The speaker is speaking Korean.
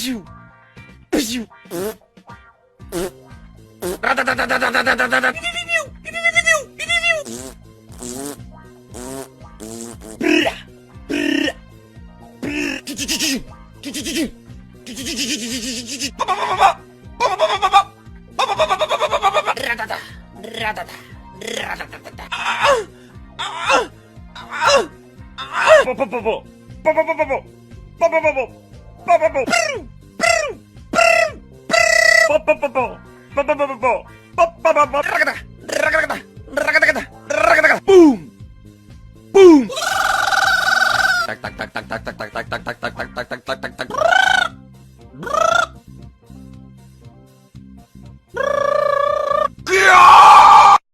푸슈 푸슈 라다다다다다다다다다 브라 브라 쭈쭈쭈쭈 쭈쭈쭈쭈 쭈쭈쭈쭈쭈쭈쭈쭈 빠바바바바 빠바바바바바 빠바바바바바바바바 라다다 라다다 라다다다다 빠바바바 빠바바바바 빠바바바 빠바바 빠바바바 빠바바바 빠바바바 라가다 라가다 라가다가다 라가다가 붐 붐 딱딱딱딱딱딱딱딱